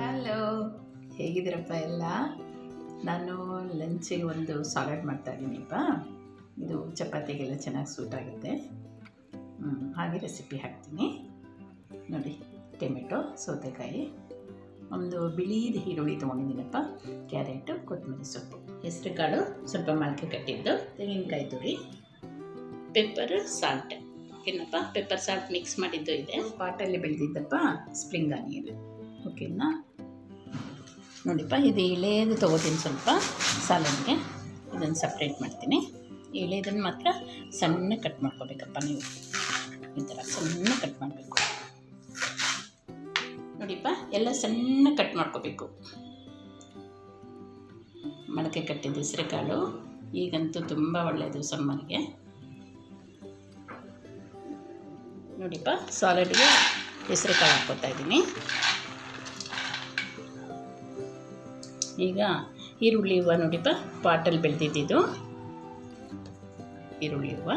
Hello, ಹೇಗಿದ್ದೀರಪ್ಪ ಎಲ್ಲ? ನಾನು ಲಂಚಿಗೆ ಒಂದು ಸಾಲಡ್ ಮಾಡ್ತಾಯಿದ್ದೀನಿಪ್ಪ. ಇದು ಚಪಾತಿಗೆಲ್ಲ ಚೆನ್ನಾಗಿ ಸೂಟ್ ಆಗುತ್ತೆ. ಹಾಗೆ ರೆಸಿಪಿ ಹಾಕ್ತೀನಿ ನೋಡಿ. ಟೊಮೆಟೊ, ಸೌತೆಕಾಯಿ, ಒಂದು ಬಿಳಿದು ಈರುಳ್ಳಿ ತೊಗೊಂಡಿದ್ದೀನಪ್ಪ, ಕ್ಯಾರೆಟು, ಕೊತ್ತಂಬರಿ ಸೊಪ್ಪು, ಹೆಸರು ಕಾಳು ಸ್ವಲ್ಪ ಮೊಳಕೆ ಕಟ್ಟಿದ್ದು, ತೆಂಗಿನಕಾಯಿ ತುರಿ, ಪೆಪ್ಪರ್, ಸಾಲ್ಟ್. ಓಕೆನಪ್ಪ, ಪೆಪ್ಪರ್ ಸಾಲ್ಟ್ ಮಿಕ್ಸ್ ಮಾಡಿದ್ದು ಇದೆ. ಪಾಟಲ್ಲಿ ಬೆಳೆದಿದ್ದಪ್ಪ ಸ್ಪ್ರಿಂಗ್ ಆನಿಯನ್. ಓಕೆನಾ ನೋಡಿಪ್ಪ, ಇದು ಎಳೆದು ತೊಗೋತೀನಿ ಸ್ವಲ್ಪ ಸಾಲಡ್ಗೆ. ಇದನ್ನು ಸಪ್ರೇಟ್ ಮಾಡ್ತೀನಿ. ಎಳೆದನ್ನು ಮಾತ್ರ ಸಣ್ಣ ಕಟ್ ಮಾಡ್ಕೋಬೇಕಪ್ಪ. ನೀವು ಈ ಥರ ಸಣ್ಣ ಕಟ್ ಮಾಡಬೇಕು ನೋಡಿಪ್ಪ, ಎಲ್ಲ ಸಣ್ಣ ಕಟ್ ಮಾಡ್ಕೋಬೇಕು. ಮೊಳಕೆ ಕಟ್ಟಿದ ಹೆಸರು ಕಾಳು ಈಗಂತೂ ತುಂಬ ಒಳ್ಳೆಯದು ಸಮ್ಮರ್ಗೆ. ನೋಡಿಪ್ಪ, ಸಾಲಡ್ಗೆ ಹೆಸರು ಕಾಳು ಹಾಕ್ಕೋತಾ ಇದ್ದೀನಿ. ಈಗ ಈರುಳ್ಳಿ ಹೂವು ನೋಡಿಪ್ಪ, ಪಾಟಲ್ಲಿ ಬೆಳೆದಿದ್ದು ಈರುಳ್ಳಿ ಹೂವು.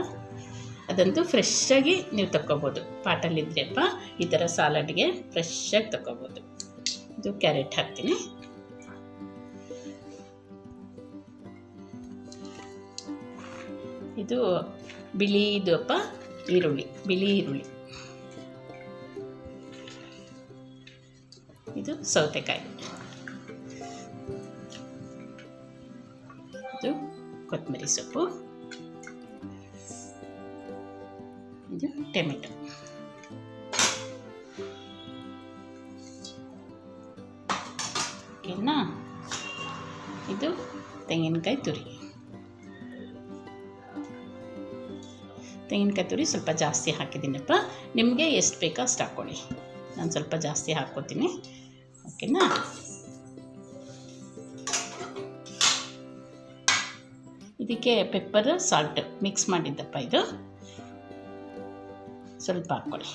ಅದಂತೂ ಫ್ರೆಶ್ಶಾಗಿ ನೀವು ತಗೋಬೋದು. ಪಾಟಲ್ಲಿದ್ದರೆಪ್ಪ ಈ ಥರ ಸಾಲಡ್ಗೆ ಫ್ರೆಶ್ಶಾಗಿ ತಗೋಬೋದು. ಇದು ಕ್ಯಾರೆಟ್ ಹಾಕ್ತೀನಿ. ಇದು ಬಿಳಿದು ಅಪ್ಪ ಈರುಳ್ಳಿ, ಬಿಳಿ ಈರುಳ್ಳಿ. ಇದು ಸೌತೆಕಾಯಿ, ಇದು ಕೊತ್ತಂಬರಿ ಸೊಪ್ಪು, ಇದು ಟೊಮೆಟೊ. ಓಕೆನಾ, ಇದು ತೆಂಗಿನಕಾಯಿ ತುರಿ. ತೆಂಗಿನಕಾಯಿ ತುರಿ ಸ್ವಲ್ಪ ಜಾಸ್ತಿ ಹಾಕಿದ್ದೀನಪ್ಪ. ನಿಮಗೆ ಎಷ್ಟು ಬೇಕೋ ಅಷ್ಟು ಹಾಕ್ಕೊಳ್ಳಿ. ನಾನು ಸ್ವಲ್ಪ ಜಾಸ್ತಿ ಹಾಕ್ಕೋತೀನಿ. ಓಕೆನಾ, ಇದಕ್ಕೆ ಪೆಪ್ಪರ್ ಸಾಲ್ಟ್ ಮಿಕ್ಸ್ ಮಾಡಿದ್ದಪ್ಪ. ಇದು ಸ್ವಲ್ಪ ಹಾಕ್ಕೊಳ್ಳಿ.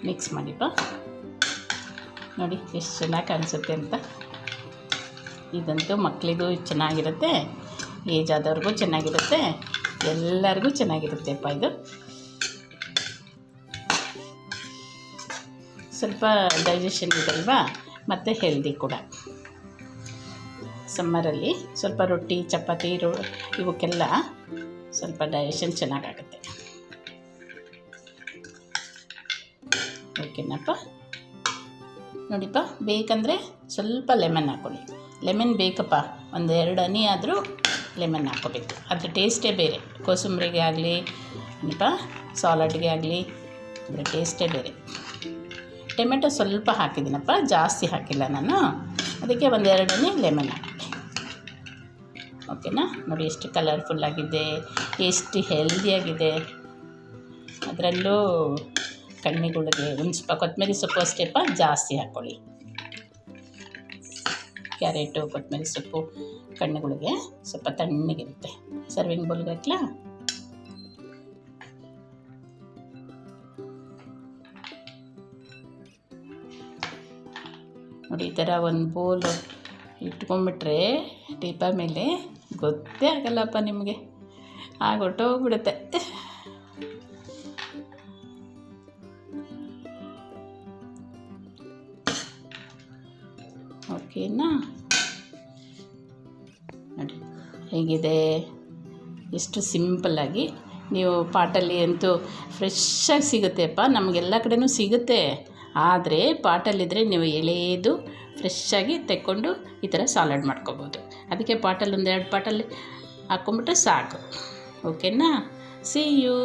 ಮಿಕ್ಸ್ ಮಾಡಿಪ್ಪ. ನೋಡಿ ಎಷ್ಟು ಚೆನ್ನಾಗಿ ಕಾಣಿಸುತ್ತೆ ಅಂತ. ಇದಂತೂ ಮಕ್ಕಳಿಗೂ ಚೆನ್ನಾಗಿರುತ್ತೆ, ಏಜ್ ಆದವ್ರಿಗೂ ಚೆನ್ನಾಗಿರುತ್ತೆ, ಎಲ್ಲರಿಗೂ ಚೆನ್ನಾಗಿರುತ್ತೆಪ್ಪ. ಇದು ಸ್ವಲ್ಪ ಡೈಜೆಷನ್ ಇದಲ್ವಾ, ಮತ್ತು ಹೆಲ್ದಿ ಕೂಡ. ಸಮ್ಮರಲ್ಲಿ ಸ್ವಲ್ಪ ರೊಟ್ಟಿ, ಚಪಾತಿ, ಇವಕ್ಕೆಲ್ಲ ಸ್ವಲ್ಪ ಡೈಜೆಷನ್ ಚೆನ್ನಾಗಾಗುತ್ತೆ. ಓಕೆನಪ್ಪ, ನೋಡಿಪ್ಪ, ಬೇಕಂದರೆ ಸ್ವಲ್ಪ ಲೆಮನ್ ಹಾಕ್ಕೊಳ್ಳಿ. ಲೆಮನ್ ಬೇಕಪ್ಪ, ಒಂದು 2 ಹನಿ ಆದರೂ ಲೆಮನ್ ಹಾಕ್ಕೋಬೇಕು. ಅದ್ರ ಟೇಸ್ಟೇ ಬೇರೆ. ಕೋಸಂಬರಿಗೆ ಆಗಲಿ ಸಾಲಡ್ಗೆ ಆಗಲಿ ಅದರ ಟೇಸ್ಟೇ ಬೇರೆ. ಟೊಮೆಟೊ ಸ್ವಲ್ಪ ಹಾಕಿದ್ದೀನಪ್ಪ, ಜಾಸ್ತಿ ಹಾಕಿಲ್ಲ ನಾನು. ಅದಕ್ಕೆ ಒಂದು 2 ಹನಿ ಲೆಮನ್ ಹಾಕಿ. ಓಕೆನಾ, ನೋಡಿ ಎಷ್ಟು ಕಲರ್ಫುಲ್ಲಾಗಿದೆ, ಎಷ್ಟು ಹೆಲ್ದಿಯಾಗಿದೆ. ಅದರಲ್ಲೂ ಕಣ್ಣಿಗಳಿಗೆ ಒಂದು ಸ್ವಲ್ಪ ಕೊತ್ತಂಬರಿ ಸೊಪ್ಪು ಅಷ್ಟೇಪ್ಪ, ಜಾಸ್ತಿ ಹಾಕ್ಕೊಳ್ಳಿ. ಕ್ಯಾರೆಟು, ಕೊತ್ತಂಬರಿ ಸೊಪ್ಪು ಕಣ್ಣುಗಳಿಗೆ ಸ್ವಲ್ಪ ತಣ್ಣಗಿರುತ್ತೆ. ಸರ್ವಿಂಗ್ ಬೌಲ್ಗೆ ಹಾಕ್ಲಾ? ನೋಡಿ, ಈ ಥರ ಒಂದು ಬೌಲ್ ಇಟ್ಕೊಂಡ್ಬಿಟ್ರೆ ಟೀಪ ಮೇಲೆ ಗೊತ್ತೇ ಆಗಲ್ಲಪ್ಪ ನಿಮಗೆ, ಹೊರ್ಟೋಗ್ಬಿಡುತ್ತೆ. ಓಕೆನಾ, ನೋಡಿ ಹೇಗಿದೆ, ಎಷ್ಟು ಸಿಂಪಲ್ಲಾಗಿ. ನೀವು ಪಾಟಲ್ಲಿ ಅಂತೂ ಫ್ರೆಶ್ಶಾಗಿ ಸಿಗುತ್ತೆಪ್ಪ, ನಮಗೆಲ್ಲ ಕಡೆನೂ ಸಿಗುತ್ತೆ. ಆದರೆ ಪಾಟಲ್ಲಿದ್ದರೆ ನೀವು ಎಳೆದು ಫ್ರೆಶ್ಶಾಗಿ ತೆಕ್ಕೊಂಡು ಈ ಥರ ಸಾಲಡ್ ಮಾಡ್ಕೋಬೋದು. ಅದಕ್ಕೆ ಪಾಟಲ್ಲಿ 1-2 ಪಾಟಲ್ಲಿ ಹಾಕ್ಕೊಂಬಿಟ್ರೆ ಸಾಕು. ಓಕೆನಾ, ಸಿ ಯು.